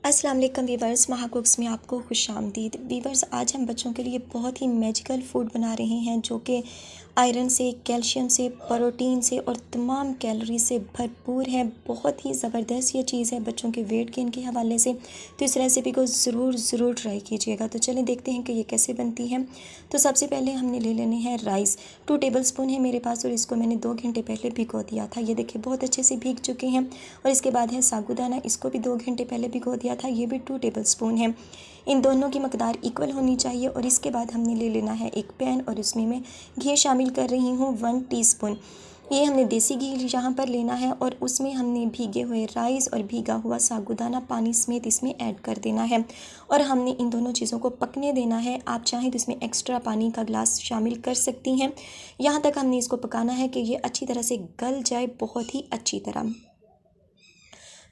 अस्सलाम वालेकुम वीवर्स, महा कुक्स में आपको खुशामदीद। वीवर्स, आज हम बच्चों के लिए बहुत ही मैजिकल फूड बना रहे हैं जो कि आयरन से, कैल्शियम से, प्रोटीन से और तमाम कैलोरी से भरपूर है। बहुत ही ज़बरदस्त ये चीज़ है बच्चों के वेट गेन के हवाले से। तो इस रेसिपी को ज़रूर ट्राई कीजिएगा। तो चलें देखते हैं कि ये कैसे बनती है। तो सबसे पहले हमने ले लेने हैं राइस। 2 टेबलस्पून है मेरे पास और इसको मैंने 2 घंटे पहले भिगो दिया था। ये देखिए बहुत अच्छे से भीग चुके हैं। और इसके बाद है साबूदाना, इसको भी 2 घंटे पहले भिगो दिया था। ये भी 2 टेबलस्पून है। इन दोनों की मकदार इक्वल होनी चाहिए। और इसके बाद हमने ले लेना है एक पैन और उसमें मैं घी शामिल कर रही हूँ 1 टीस्पून। ये हमने देसी घी यहाँ पर लेना है और उसमें हमने भीगे हुए राइस और भीगा हुआ साबूदाना पानी समेत इसमें ऐड कर देना है। और हमने इन दोनों चीज़ों को पकने देना है। आप चाहें तो इसमें एक्स्ट्रा पानी का ग्लास शामिल कर सकती हैं। यहाँ तक हमने इसको पकाना है कि ये अच्छी तरह से गल जाए, बहुत ही अच्छी तरह।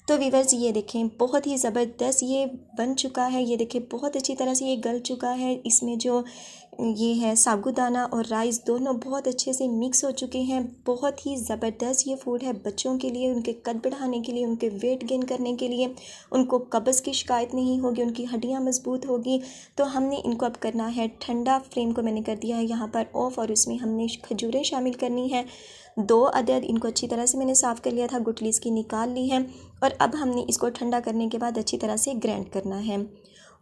तो वीवर्स, ये देखें बहुत ही ज़बरदस्त ये बन चुका है। ये देखें बहुत अच्छी तरह से ये गल चुका है। इसमें जो ये है साबूदाना और राइस दोनों बहुत अच्छे से मिक्स हो चुके हैं। बहुत ही ज़बरदस्त ये फूड है बच्चों के लिए, उनके कद बढ़ाने के लिए, उनके वेट गेन करने के लिए। उनको कब्ज़ की शिकायत नहीं होगी, उनकी हड्डियाँ मजबूत होगी। तो हमने इनको अब करना है ठंडा। फ्लेम को मैंने कर दिया है यहाँ पर ऑफ और उसमें हमने खजूरें शामिल करनी है 2 अदद। इनको अच्छी तरह से मैंने साफ़ कर लिया था, गुठली इसकी निकाल ली है। और अब हमने इसको ठंडा करने के बाद अच्छी तरह से ग्राइंड करना है।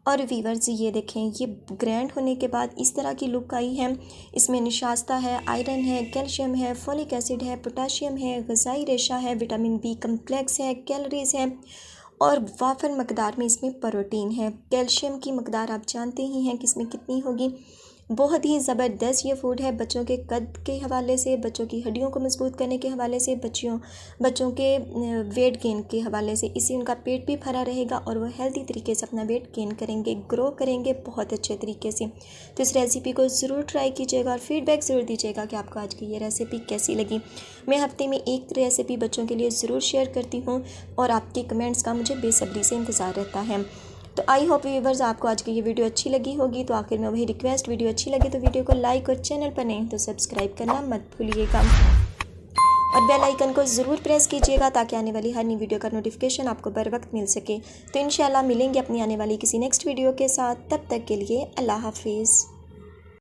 और वीवर्स, ये देखें ये ग्राइंड होने के बाद इस तरह की लुक आई है। इसमें निशास्ता है, आयरन है, कैल्शियम है, फोलिक एसिड है, पोटाशियम है, ग़िज़ाई रेशा है, विटामिन बी कम्प्लेक्स है, कैलोरीज़ है और वाफर मकदार में इसमें प्रोटीन है। कैल्शियम की मकदार आप जानते ही हैं कि इसमें कितनी होगी। बहुत ही ज़बरदस्त ये फूड है बच्चों के कद के हवाले से, बच्चों की हड्डियों को मजबूत करने के हवाले से, बच्चों के वेट गेन के हवाले से। इससे उनका पेट भी भरा रहेगा और वो हेल्दी तरीके से अपना वेट गेन करेंगे, ग्रो करेंगे बहुत अच्छे तरीके से। तो इस रेसिपी को ज़रूर ट्राई कीजिएगा और फीडबैक ज़रूर दीजिएगा कि आपको आज की ये रेसिपी कैसी लगी। मैं हफ्ते में एक रेसिपी बच्चों के लिए ज़रूर शेयर करती हूँ और आपके कमेंट्स का मुझे बेसब्री से इंतज़ार रहता है। तो आई होप व्यूवर्स आपको आज की ये वीडियो अच्छी लगी होगी। तो आखिर में वही रिक्वेस्ट, वीडियो अच्छी लगे तो वीडियो को लाइक और चैनल पर नहीं तो सब्सक्राइब करना मत भूलिएगा। और बेल आइकन को ज़रूर प्रेस कीजिएगा ताकि आने वाली हर नई वीडियो का नोटिफिकेशन आपको बर वक्त मिल सके। तो इंशाल्लाह मिलेंगे अपनी आने वाली किसी नेक्स्ट वीडियो के साथ। तब तक के लिए अल्लाह हाफिज़।